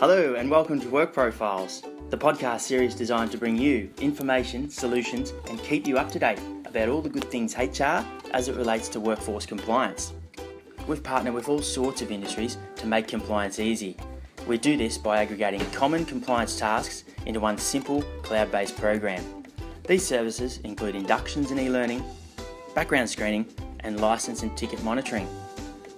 Hello and welcome to Work Profiles, the podcast series designed to bring you information, solutions and keep you up to date about all the good things HR as it relates to workforce compliance. We've partnered with all sorts of industries to make compliance easy. We do this by aggregating common compliance tasks into one simple cloud-based program. These services include inductions and e-learning, background screening and license and ticket monitoring.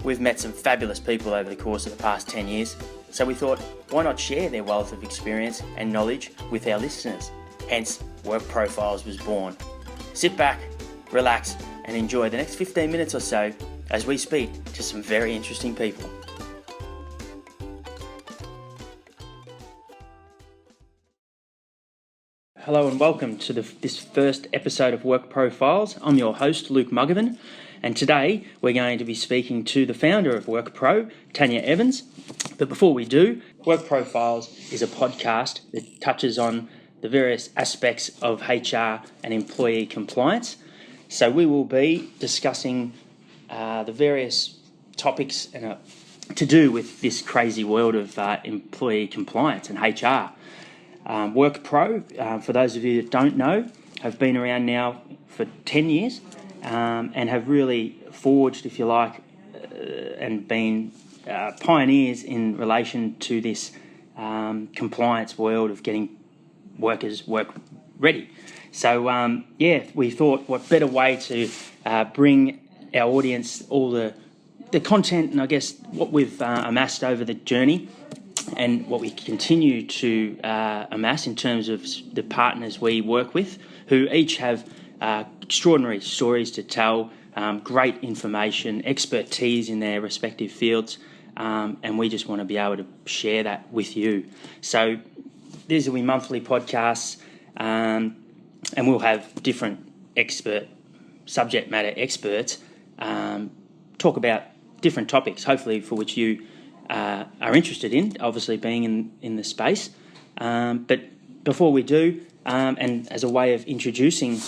We've met some fabulous people over the course of the past 10 years, so we thought, why not share their wealth of experience and knowledge with our listeners? Hence, Work Profiles was born. Sit back, relax, and enjoy the next 15 minutes or so as we speak to some very interesting people. Hello and welcome to this first episode of Work Profiles. I'm your host, Luke Mugavin, and today we're going to be speaking to the founder of WorkPro, Tania Evans. But before we do, Work Profiles is a podcast that touches on the various aspects of HR and employee compliance. So we will be discussing the various topics to do with this crazy world of employee compliance and HR. WorkPro, for those of you that don't know, have been around now for 10 years and have really forged, if you like, and been pioneers in relation to this compliance world of getting workers work ready. So, we thought what better way to bring our audience all the content and I guess what we've amassed over the journey and what we continue to amass in terms of the partners we work with, who each have extraordinary stories to tell, great information, expertise in their respective fields, and we just want to be able to share that with you. So these will be monthly podcasts, and we'll have different subject matter experts talk about different topics, hopefully for which you are interested in, obviously being in the space. But before we do, and as a way of introducing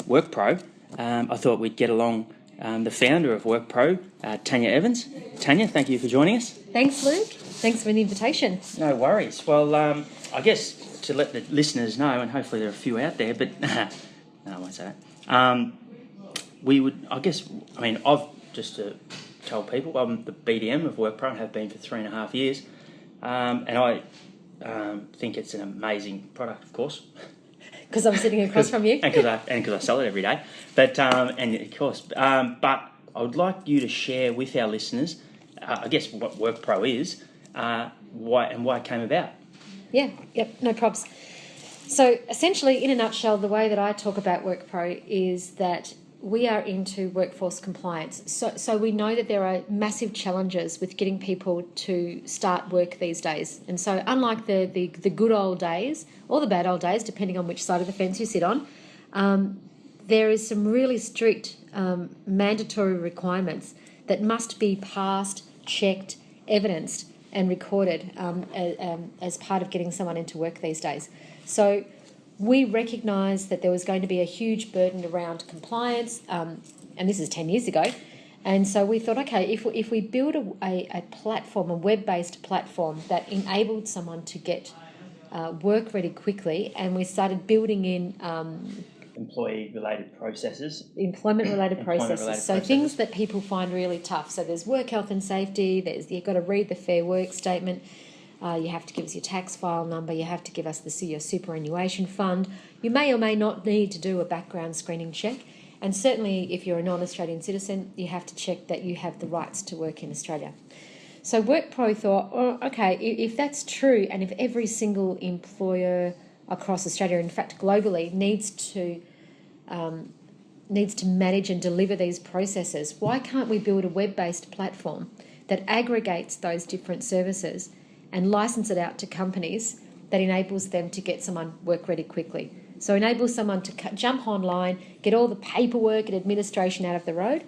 WorkPro, I thought we'd get along the founder of WorkPro, Tania Evans. Tania, thank you for joining us. Thanks, Luke. Thanks for the invitation. No worries. Well, I guess to let the listeners know, and hopefully there are a few out there, but no, I won't say that. I've just to tell people, I'm the BDM of WorkPro and have been for 3.5 years, and I think it's an amazing product, of course. Because I'm sitting across from you. And because I sell it every day. But I would like you to share with our listeners, I guess, what WorkPro is, why it came about. No props. So essentially, in a nutshell, the way that I talk about WorkPro is that we are into workforce compliance. So we know that there are massive challenges with getting people to start work these days. And so unlike the good old days, or the bad old days, depending on which side of the fence you sit on, there is some really strict mandatory requirements that must be passed, checked, evidenced and recorded as part of getting someone into work these days. So we recognised that there was going to be a huge burden around compliance, and this is 10 years ago. And so we thought, okay, if we build a platform, a web-based platform that enabled someone to get work ready quickly, and we started building in employment-related processes. So things that people find really tough. So there's work health and safety, you've got to read the Fair Work statement, you have to give us your tax file number, you have to give us your superannuation fund. You may or may not need to do a background screening check. And certainly if you're a non-Australian citizen, you have to check that you have the rights to work in Australia. So WorkPro thought, if that's true, and if every single employer across Australia, in fact globally, needs to manage and deliver these processes, why can't we build a web-based platform that aggregates those different services and license it out to companies that enables them to get someone work ready quickly? So enables someone to jump online, get all the paperwork and administration out of the road,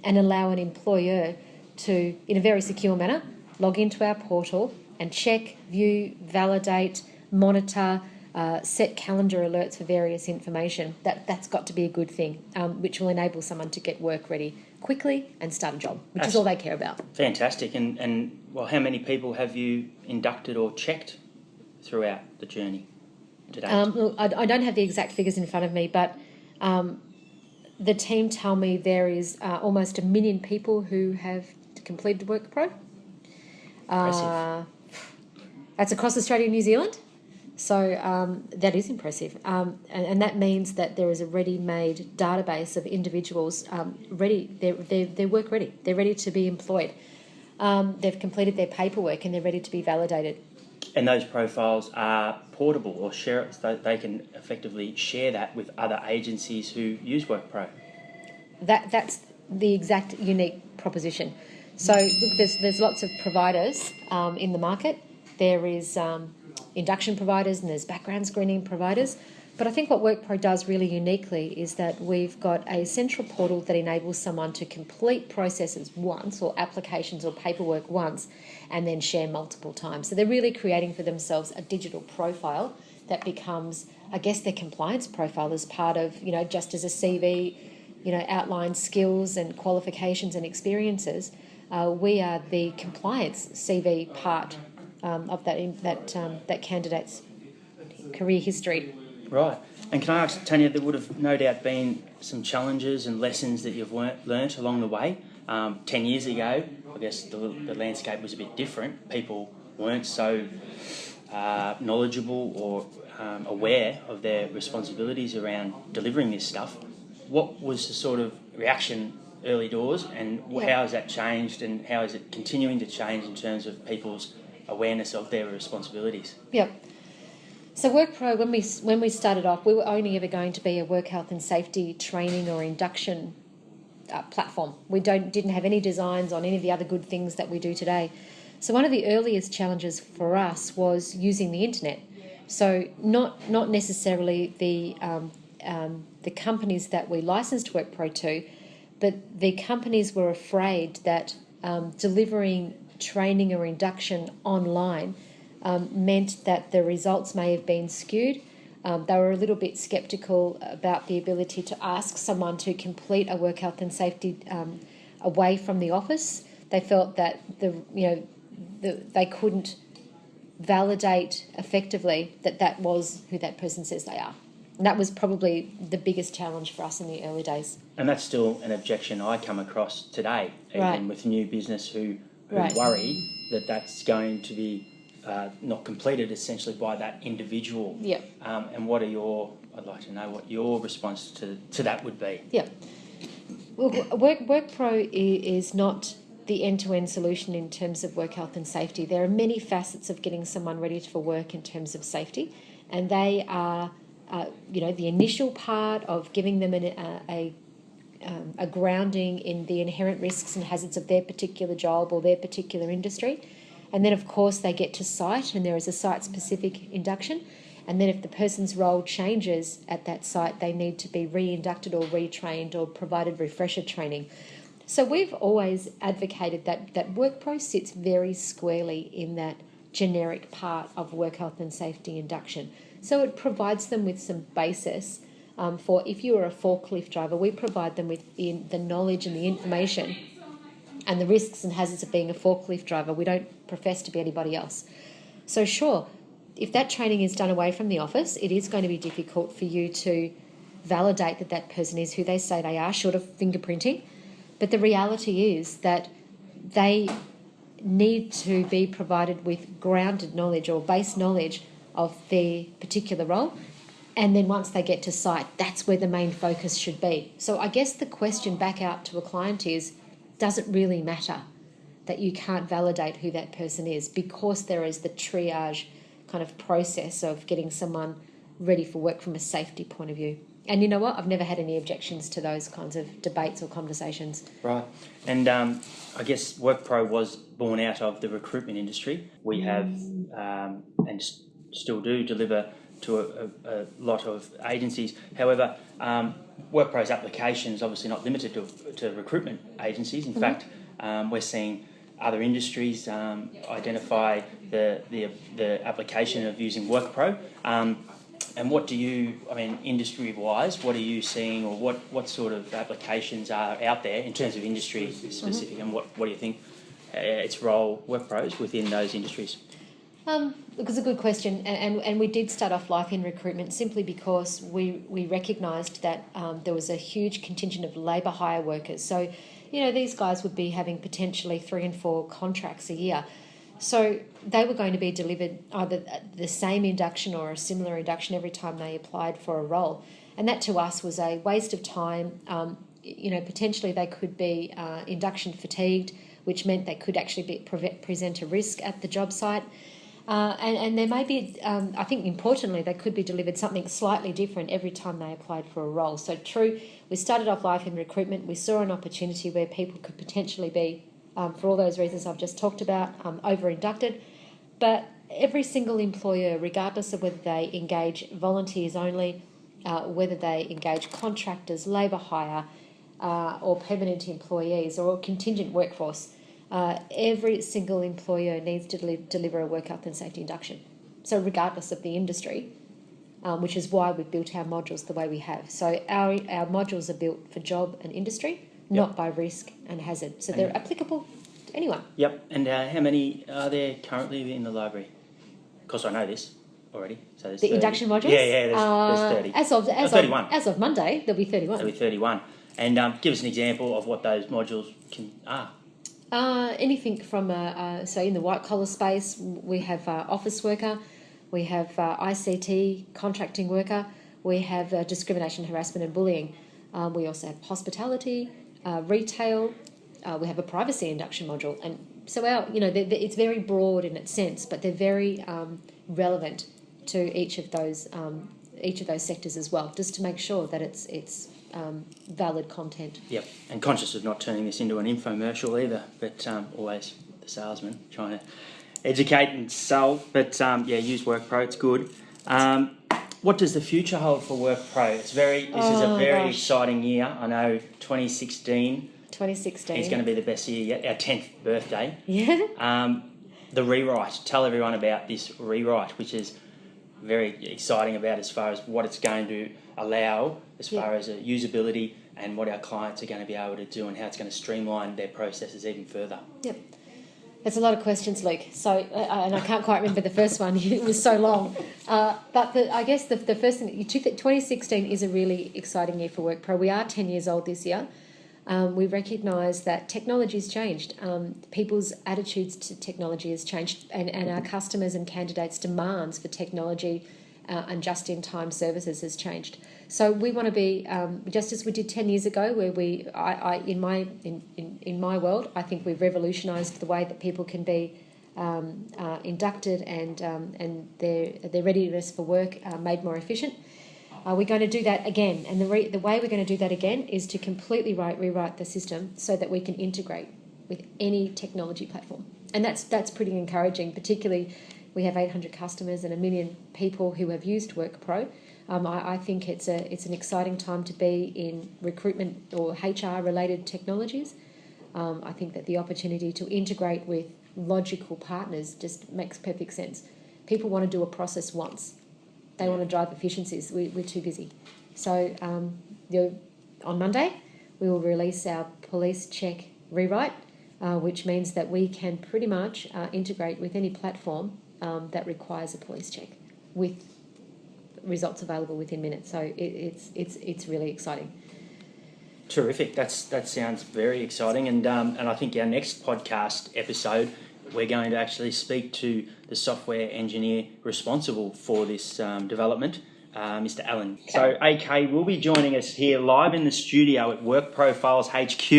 and allow an employer to, in a very secure manner, log into our portal and check, view, validate, monitor, set calendar alerts for various information. That's got to be a good thing, which will enable someone to get work ready quickly and start a job, which is all they care about. Fantastic. And well, how many people have you inducted or checked throughout the journey to date? Look, I don't have the exact figures in front of me, but the team tell me there is almost 1 million people who have completed WorkPro. That's across Australia and New Zealand. So that is impressive. And that means that there is a ready-made database of individuals ready. They're work ready. They're ready to be employed. They've completed their paperwork and they're ready to be validated. And those profiles are portable or share it, so they can effectively share that with other agencies who use WorkPro. That's the exact unique proposition. So look, there's lots of providers in the market. There is induction providers and there's background screening providers. But I think what WorkPro does really uniquely is that we've got a central portal that enables someone to complete processes once, or applications or paperwork once, and then share multiple times. So they're really creating for themselves a digital profile that becomes, I guess, their compliance profile as part of, just as a CV, outlines skills and qualifications and experiences. We are the compliance CV part of that candidate's career history. Right. And can I ask, Tania, there would have no doubt been some challenges and lessons that you've learnt along the way. 10 years ago, I guess the landscape was a bit different. People weren't so knowledgeable or aware of their responsibilities around delivering this stuff. What was the sort of reaction early doors, and how has that changed, and how is it continuing to change in terms of people's awareness of their responsibilities? Yep. So WorkPro, when we started off, we were only ever going to be a work health and safety training or induction platform. We didn't have any designs on any of the other good things that we do today. So one of the earliest challenges for us was using the internet. So not necessarily the companies that we licensed WorkPro to, but the companies were afraid that delivering training or induction online meant that the results may have been skewed. They were a little bit sceptical about the ability to ask someone to complete a work health and safety away from the office. They felt that they couldn't validate effectively that was who that person says they are. And that was probably the biggest challenge for us in the early days. And that's still an objection I come across today, even with new business who worry that that's going to be not completed essentially by that individual. Yeah. And I'd like to know what your response to that would be. Yeah. Well, WorkPro is not the end-to-end solution in terms of work health and safety. There are many facets of getting someone ready for work in terms of safety, and they are the initial part of giving them a grounding in the inherent risks and hazards of their particular job or their particular industry. And then, of course, they get to site, and there is a site-specific induction. And then if the person's role changes at that site, they need to be re-inducted or retrained or provided refresher training. So we've always advocated that WorkPro sits very squarely in that generic part of work health and safety induction. So it provides them with some basis for, if you are a forklift driver, we provide them with the knowledge and the information and the risks and hazards of being a forklift driver. We don't profess to be anybody else. So sure, if that training is done away from the office, it is going to be difficult for you to validate that that person is who they say they are, short of fingerprinting. But the reality is that they need to be provided with grounded knowledge or base knowledge of their particular role. And then once they get to site, that's where the main focus should be. So I guess the question back out to a client is, does it really matter that you can't validate who that person is, because there is the triage kind of process of getting someone ready for work from a safety point of view? And you know what? I've never had any objections to those kinds of debates or conversations. Right. And I guess WorkPro was born out of the recruitment industry. We have and still do deliver to a lot of agencies. However, WorkPro's application is obviously not limited to recruitment agencies. In fact, we're seeing other industries identify the application of using WorkPro. And what do you, I mean, industry-wise, what are you seeing, or what sort of applications are out there in terms of industry specific, and what do you think its role, WorkPro's, within those industries? Look, it's a good question, and we did start off life in recruitment simply because we recognised that there was a huge contingent of labour hire workers. So, these guys would be having potentially 3 and 4 contracts a year. So they were going to be delivered either the same induction or a similar induction every time they applied for a role. And that to us was a waste of time. Potentially they could be induction fatigued, which meant they could actually present a risk at the job site. And there may be, I think importantly, they could be delivered something slightly different every time they applied for a role. So true, we started off life in recruitment. We saw an opportunity where people could potentially be, for all those reasons I've just talked about, over-inducted. But every single employer, regardless of whether they engage volunteers only, whether they engage contractors, labour hire, or permanent employees or contingent workforce, every single employer needs to deliver a work health and safety induction. So regardless of the industry, which is why we've built our modules the way we have. So our modules are built for job and industry, not by risk and hazard. So they're applicable to anyone. Yep. And how many are there currently in the library? Because I know this already. So there's The 30. induction modules? Yeah, there's 30. As 31. As of Monday, there'll be 31. There'll be 31. And give us an example of what those modules are. Anything from, so in the white collar space, we have office worker, we have ICT, contracting worker, we have discrimination, harassment and bullying. We also have hospitality, retail, we have a privacy induction module. And so it's very broad in its sense, but they're very relevant to each of those sectors as well, just to make sure that it's valid content. Yep, and conscious of not turning this into an infomercial either, but always the salesman trying to educate and sell. But use WorkPro, it's good. What does the future hold for WorkPro? This is a very exciting year. I know 2016 is going to be the best year yet, our 10th birthday. Yeah. The rewrite, tell everyone about this rewrite, which is very exciting about as far as what it's going to allow as far as usability and what our clients are going to be able to do and how it's going to streamline their processes even further. Yep. There's a lot of questions, Luke. So, and I can't quite remember the first one. It was so long. But I guess the first thing, 2016 is a really exciting year for WorkPro. We are 10 years old this year. We recognise that technology has changed. People's attitudes to technology has changed, and our customers and candidates' demands for technology and just-in-time services has changed. So we want to be just as we did 10 years ago, where in my world, I think we've revolutionised the way that people can be inducted and their readiness for work made more efficient. We're going to do that again, and the way we're going to do that again is to completely rewrite the system so that we can integrate with any technology platform, and that's pretty encouraging. Particularly, we have 800 customers and 1 million people who have used WorkPro. I think it's an exciting time to be in recruitment or HR related technologies. I think that the opportunity to integrate with logical partners just makes perfect sense. People want to do a process once. They want to drive efficiencies. We're too busy. So on Monday, we will release our police check rewrite, which means that we can pretty much integrate with any platform that requires a police check with results available within minutes. So it's really exciting. Terrific. That sounds very exciting. And I think our next podcast episode, we're going to actually speak to the software engineer responsible for this development, Mr. Allen. Okay. So AK will be joining us here live in the studio at WorkPro Files HQ.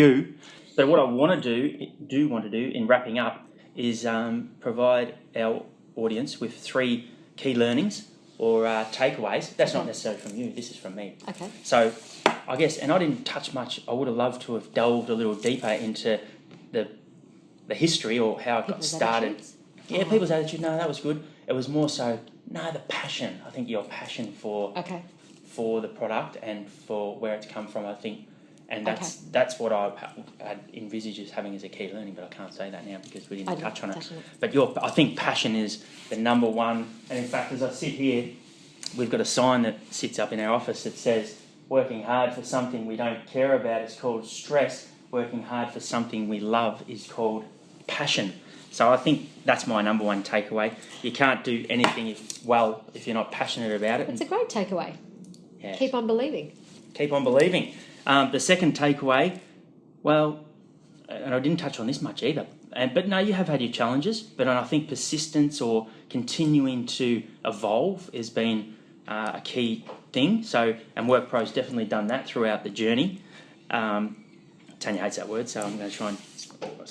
So what I want to do in wrapping up is provide our audience with 3 key learnings or takeaways. That's not necessarily from you. This is from me. Okay. So I guess, and I didn't touch much. I would have loved to have delved a little deeper into the history or how it got started. Attitudes? Yeah, people's attitude. No, that was good. It was more so the passion. I think your passion for the product and for where it's come from. I think, and that's what I envisage as having as a key learning. But I can't say that now because we didn't touch on it. But I think passion is the number one. And in fact, as I sit here, we've got a sign that sits up in our office that says, working hard for something we don't care about is called stress. Working hard for something we love is called passion. So I think that's my number one takeaway. You can't do anything if you're not passionate about it. It's a great takeaway. Yeah. Keep on believing. Keep on believing. The second takeaway, well, and I didn't touch on this much either, but no, you have had your challenges, but I think persistence or continuing to evolve has been a key thing. So, and WorkPro's definitely done that throughout the journey. Tania hates that word, so I was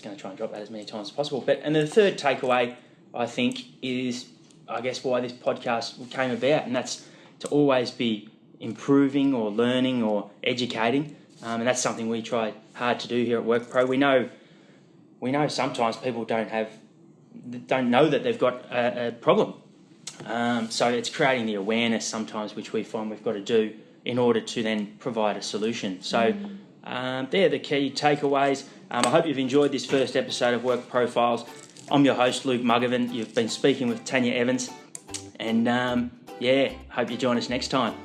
going to try and drop that as many times as possible. And the third takeaway, I think, is, I guess, why this podcast came about, and that's to always be improving or learning or educating, and that's something we try hard to do here at WorkPro. We know sometimes people don't know that they've got a problem, so it's creating the awareness sometimes, which we find we've got to do in order to then provide a solution. So they're the key takeaways. I hope you've enjoyed this first episode of Work Profiles. I'm your host, Luke Mugavin. You've been speaking with Tania Evans, and hope you join us next time.